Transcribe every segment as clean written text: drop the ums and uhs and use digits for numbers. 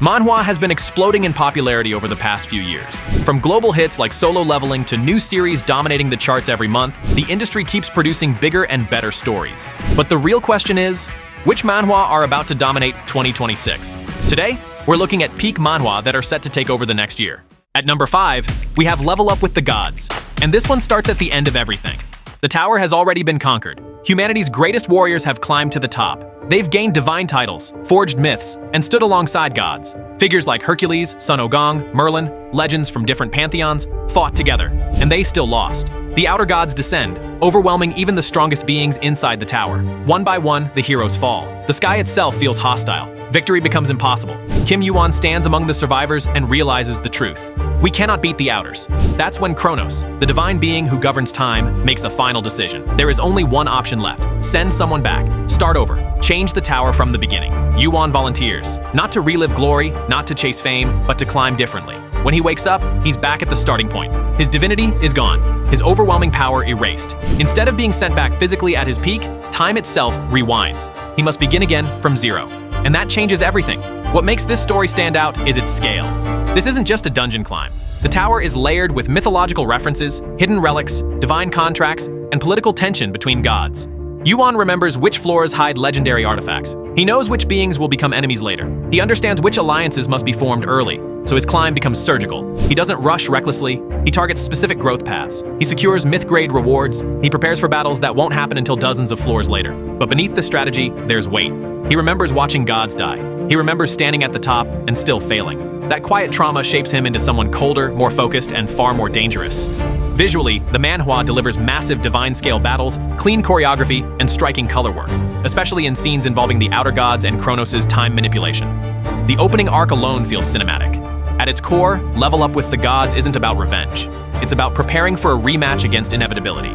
Manhwa has been exploding in popularity over the past few years. From global hits like Solo Leveling to new series dominating the charts every month, the industry keeps producing bigger and better stories. But the real question is, which manhwa are about to dominate 2026? Today, we're looking at peak manhwa that are set to take over the next year. At number 5, we have Level Up with the Gods. And this one starts at the end of everything. The tower has already been conquered. Humanity's greatest warriors have climbed to the top. They've gained divine titles, forged myths, and stood alongside gods. Figures like Hercules, Sun Ogong, Merlin, legends from different pantheons, fought together, and they still lost. The outer gods descend, overwhelming even the strongest beings inside the tower. One by one, the heroes fall. The sky itself feels hostile. Victory becomes impossible. Kim Yuan stands among the survivors and realizes the truth. We cannot beat the outers. That's when Kronos, the divine being who governs time, makes a final decision. There is only one option left. Send someone back. Start over. Change the tower from the beginning. Yuan volunteers, not to relive glory, not to chase fame, but to climb differently. When he wakes up, he's back at the starting point. His divinity is gone, his overwhelming power erased. Instead of being sent back physically at his peak, time itself rewinds. He must begin again from zero. And that changes everything. What makes this story stand out is its scale. This isn't just a dungeon climb. The tower is layered with mythological references, hidden relics, divine contracts, and political tension between gods. Yuan remembers which floors hide legendary artifacts. He knows which beings will become enemies later. He understands which alliances must be formed early, so his climb becomes surgical. He doesn't rush recklessly. He targets specific growth paths. He secures myth-grade rewards. He prepares for battles that won't happen until dozens of floors later. But beneath the strategy, there's weight. He remembers watching gods die. He remembers standing at the top and still failing. That quiet trauma shapes him into someone colder, more focused, and far more dangerous. Visually, the manhwa delivers massive divine-scale battles, clean choreography, and striking color work, especially in scenes involving the outer gods and Kronos' time manipulation. The opening arc alone feels cinematic. At its core, Level Up with the Gods isn't about revenge. It's about preparing for a rematch against inevitability.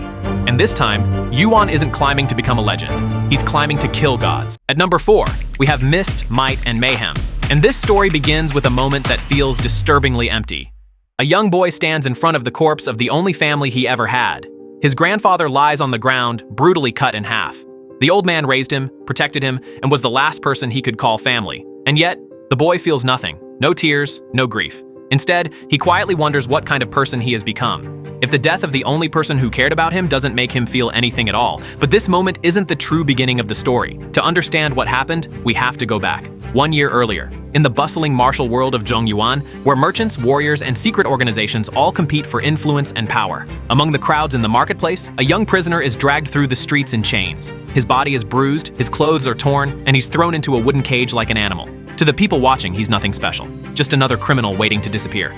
And this time, Yuan isn't climbing to become a legend. He's climbing to kill gods. At number 4, we have Myst, Might, and Mayhem. And this story begins with a moment that feels disturbingly empty. A young boy stands in front of the corpse of the only family he ever had. His grandfather lies on the ground, brutally cut in half. The old man raised him, protected him, and was the last person he could call family. And yet, the boy feels nothing. No tears, no grief. Instead, he quietly wonders what kind of person he has become. If the death of the only person who cared about him doesn't make him feel anything at all. But this moment isn't the true beginning of the story. To understand what happened, we have to go back 1 year earlier, in the bustling martial world of Zhongyuan, where merchants, warriors, and secret organizations all compete for influence and power. Among the crowds in the marketplace, a young prisoner is dragged through the streets in chains. His body is bruised, his clothes are torn, and he's thrown into a wooden cage like an animal. To the people watching, he's nothing special, just another criminal waiting to disappear.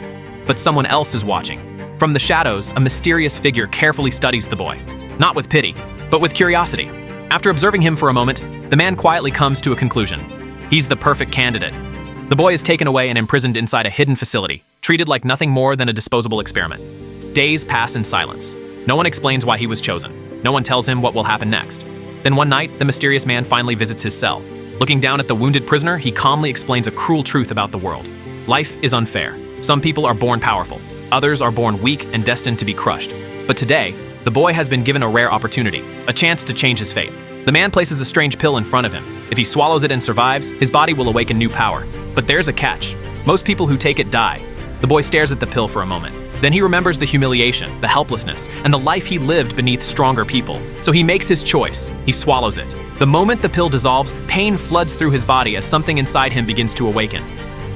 But someone else is watching. From the shadows, a mysterious figure carefully studies the boy, not with pity, but with curiosity. After observing him for a moment, the man quietly comes to a conclusion. He's the perfect candidate. The boy is taken away and imprisoned inside a hidden facility, treated like nothing more than a disposable experiment. Days pass in silence. No one explains why he was chosen. No one tells him what will happen next. Then one night, the mysterious man finally visits his cell. Looking down at the wounded prisoner, he calmly explains a cruel truth about the world. Life is unfair. Some people are born powerful. Others are born weak and destined to be crushed. But today, the boy has been given a rare opportunity, a chance to change his fate. The man places a strange pill in front of him. If he swallows it and survives, his body will awaken new power. But there's a catch. Most people who take it die. The boy stares at the pill for a moment. Then he remembers the humiliation, the helplessness, and the life he lived beneath stronger people. So he makes his choice. He swallows it. The moment the pill dissolves, pain floods through his body as something inside him begins to awaken.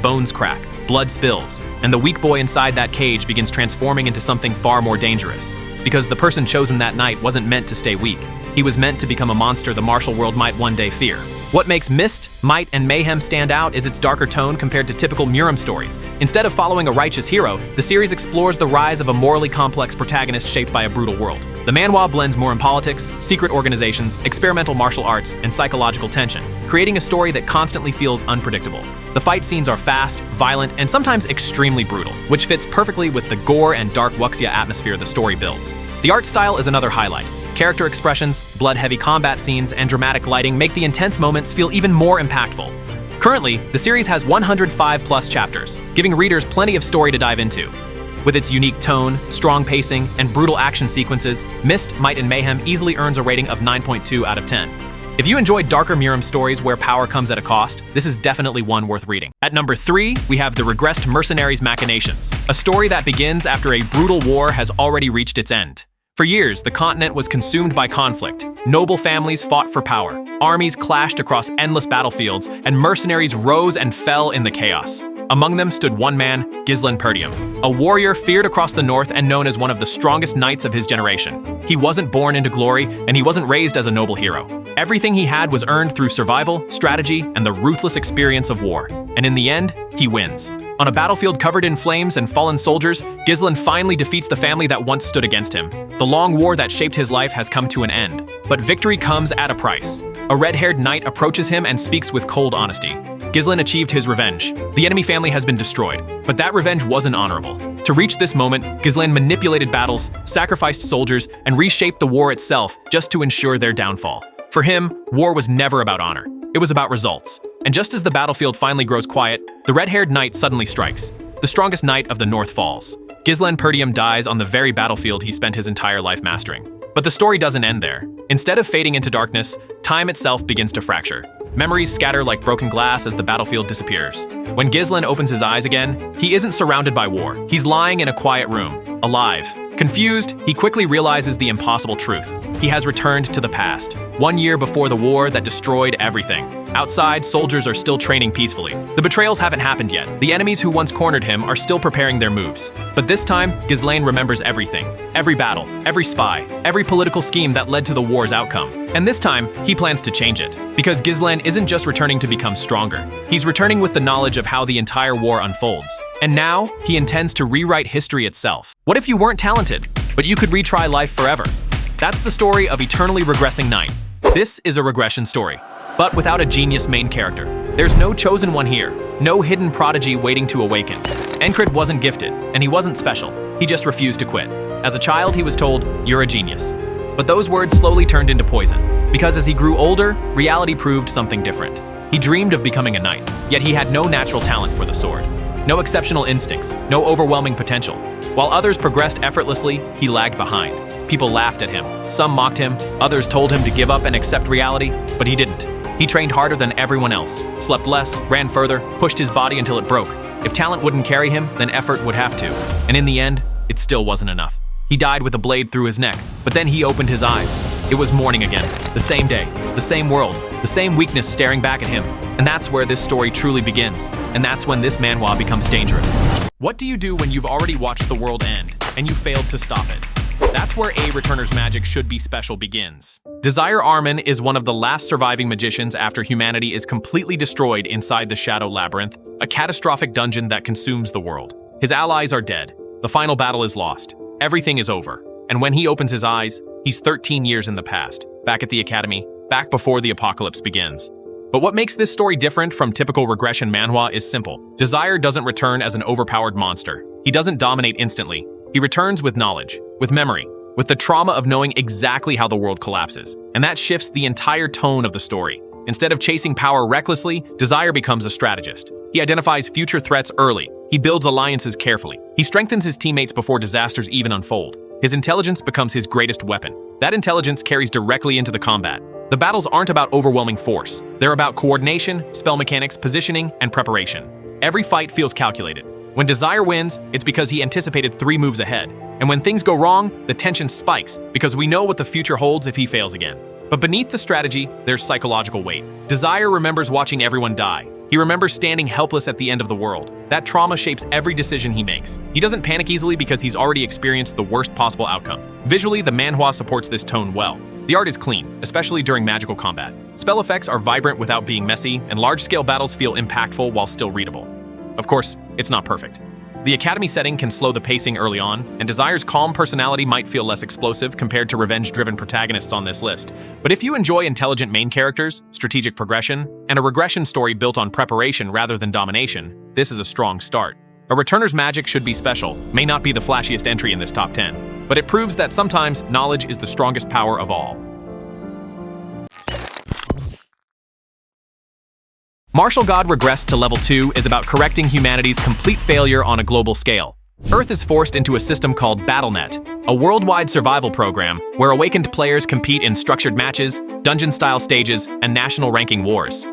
Bones crack, blood spills, and the weak boy inside that cage begins transforming into something far more dangerous. Because the person chosen that night wasn't meant to stay weak. He was meant to become a monster the martial world might one day fear. What makes Myst, Might, and Mayhem stand out is its darker tone compared to typical Muram stories. Instead of following a righteous hero, the series explores the rise of a morally complex protagonist shaped by a brutal world. The manhwa blends Muram politics, secret organizations, experimental martial arts, and psychological tension, creating a story that constantly feels unpredictable. The fight scenes are fast, violent, and sometimes extremely brutal, which fits perfectly with the gore and dark wuxia atmosphere the story builds. The art style is another highlight. Character expressions, blood-heavy combat scenes, and dramatic lighting make the intense moments feel even more impactful. Currently, the series has 105+ chapters, giving readers plenty of story to dive into. With its unique tone, strong pacing, and brutal action sequences, Myst, Might, and Mayhem easily earns a rating of 9.2 out of 10. If you enjoyed darker Miram stories where power comes at a cost, this is definitely one worth reading. At number 3, we have the Regressed Mercenary's Machinations, a story that begins after a brutal war has already reached its end. For years, the continent was consumed by conflict. Noble families fought for power, armies clashed across endless battlefields, and mercenaries rose and fell in the chaos. Among them stood one man, Gislen Perdium, a warrior feared across the north and known as one of the strongest knights of his generation. He wasn't born into glory, and he wasn't raised as a noble hero. Everything he had was earned through survival, strategy, and the ruthless experience of war. And in the end, he wins. On a battlefield covered in flames and fallen soldiers, Gislen finally defeats the family that once stood against him. The long war that shaped his life has come to an end. But victory comes at a price. A red-haired knight approaches him and speaks with cold honesty. Gislen achieved his revenge. The enemy family has been destroyed, but that revenge wasn't honorable. To reach this moment, Gislen manipulated battles, sacrificed soldiers, and reshaped the war itself just to ensure their downfall. For him, war was never about honor. It was about results. And just as the battlefield finally grows quiet, the red-haired knight suddenly strikes. The strongest knight of the North falls. Gislen Perdium dies on the very battlefield he spent his entire life mastering. But the story doesn't end there. Instead of fading into darkness, time itself begins to fracture. Memories scatter like broken glass as the battlefield disappears. When Gislen opens his eyes again, he isn't surrounded by war. He's lying in a quiet room, alive. Confused, he quickly realizes the impossible truth. He has returned to the past, 1 year before the war that destroyed everything. Outside, soldiers are still training peacefully. The betrayals haven't happened yet. The enemies who once cornered him are still preparing their moves. But this time, Gislen remembers everything. Every battle, every spy, every political scheme that led to the war's outcome. And this time, he plans to change it. Because Gislen isn't just returning to become stronger. He's returning with the knowledge of how the entire war unfolds. And now, he intends to rewrite history itself. What if you weren't talented, but you could retry life forever? That's the story of Eternally Regressing Knight. This is a regression story, but without a genius main character. There's no chosen one here, no hidden prodigy waiting to awaken. Encred wasn't gifted, and he wasn't special. He just refused to quit. As a child, he was told, "You're a genius." But those words slowly turned into poison, because as he grew older, reality proved something different. He dreamed of becoming a knight, yet he had no natural talent for the sword. No exceptional instincts, no overwhelming potential. While others progressed effortlessly, he lagged behind. People laughed at him. Some mocked him, others told him to give up and accept reality, but he didn't. He trained harder than everyone else, slept less, ran further, pushed his body until it broke. If talent wouldn't carry him, then effort would have to. And in the end, it still wasn't enough. He died with a blade through his neck, but then he opened his eyes. It was morning again, the same day, the same world, the same weakness staring back at him. And that's where this story truly begins. And that's when this manhwa becomes dangerous. What do you do when you've already watched the world end, and you failed to stop it? That's where A Returner's Magic Should Be Special begins. Desire Armin is one of the last surviving magicians after humanity is completely destroyed inside the Shadow Labyrinth, a catastrophic dungeon that consumes the world. His allies are dead. The final battle is lost. Everything is over. And when he opens his eyes, he's 13 years in the past, back at the academy, back before the apocalypse begins. But what makes this story different from typical regression manhwa is simple. Desire doesn't return as an overpowered monster. He doesn't dominate instantly. He returns with knowledge, with memory, with the trauma of knowing exactly how the world collapses. And that shifts the entire tone of the story. Instead of chasing power recklessly, Desire becomes a strategist. He identifies future threats early. He builds alliances carefully. He strengthens his teammates before disasters even unfold. His intelligence becomes his greatest weapon. That intelligence carries directly into the combat. The battles aren't about overwhelming force. They're about coordination, spell mechanics, positioning, and preparation. Every fight feels calculated. When Desire wins, it's because he anticipated 3 moves ahead. And when things go wrong, the tension spikes because we know what the future holds if he fails again. But beneath the strategy, there's psychological weight. Desire remembers watching everyone die. He remembers standing helpless at the end of the world. That trauma shapes every decision he makes. He doesn't panic easily because he's already experienced the worst possible outcome. Visually, the manhwa supports this tone well. The art is clean, especially during magical combat. Spell effects are vibrant without being messy, and large-scale battles feel impactful while still readable. Of course, it's not perfect. The academy setting can slow the pacing early on, and Desire's calm personality might feel less explosive compared to revenge-driven protagonists on this list. But if you enjoy intelligent main characters, strategic progression, and a regression story built on preparation rather than domination, this is a strong start. A Returner's Magic Should Be Special may not be the flashiest entry in this top 10, but it proves that sometimes knowledge is the strongest power of all. Martial God Regress to Level 2 is about correcting humanity's complete failure on a global scale. Earth is forced into a system called BattleNet, a worldwide survival program where awakened players compete in structured matches, dungeon-style stages, and national ranking wars.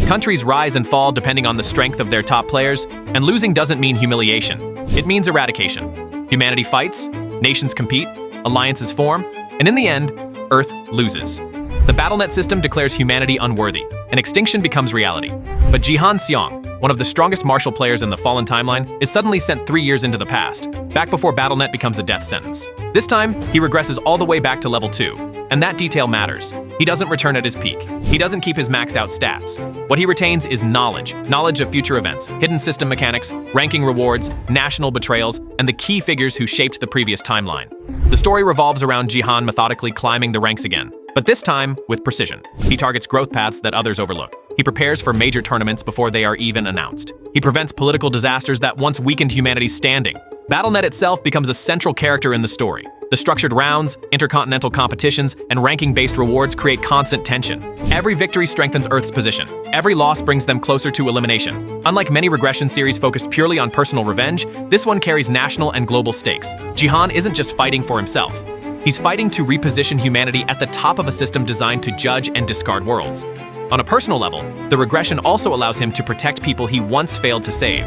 Countries rise and fall depending on the strength of their top players, and losing doesn't mean humiliation. It means eradication. Humanity fights, nations compete, alliances form, and in the end, Earth loses. The BattleNet system declares humanity unworthy, and extinction becomes reality. But Jihan Seong, one of the strongest martial players in the Fallen timeline, is suddenly sent 3 years into the past, back before BattleNet becomes a death sentence. This time, he regresses all the way back to level 2, and that detail matters. He doesn't return at his peak. He doesn't keep his maxed out stats. What he retains is knowledge of future events, hidden system mechanics, ranking rewards, national betrayals, and the key figures who shaped the previous timeline. The story revolves around Jihan methodically climbing the ranks again, but this time with precision. He targets growth paths that others overlook. He prepares for major tournaments before they are even announced. He prevents political disasters that once weakened humanity's standing. BattleNet itself becomes a central character in the story. The structured rounds, intercontinental competitions, and ranking-based rewards create constant tension. Every victory strengthens Earth's position. Every loss brings them closer to elimination. Unlike many regression series focused purely on personal revenge, this one carries national and global stakes. Jihan isn't just fighting for himself. He's fighting to reposition humanity at the top of a system designed to judge and discard worlds. On a personal level, the regression also allows him to protect people he once failed to save.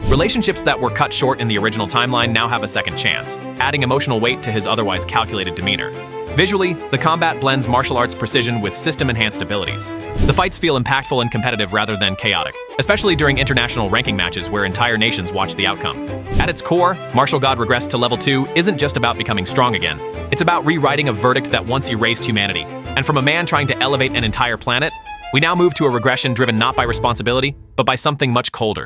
Relationships that were cut short in the original timeline now have a second chance, adding emotional weight to his otherwise calculated demeanor. Visually, the combat blends martial arts precision with system-enhanced abilities. The fights feel impactful and competitive rather than chaotic, especially during international ranking matches where entire nations watch the outcome. At its core, martial God Regress to level 2 isn't just about becoming strong again. It's about rewriting a verdict that once erased humanity. And from a man trying to elevate an entire planet, we now move to a regression driven not by responsibility, but by something much colder.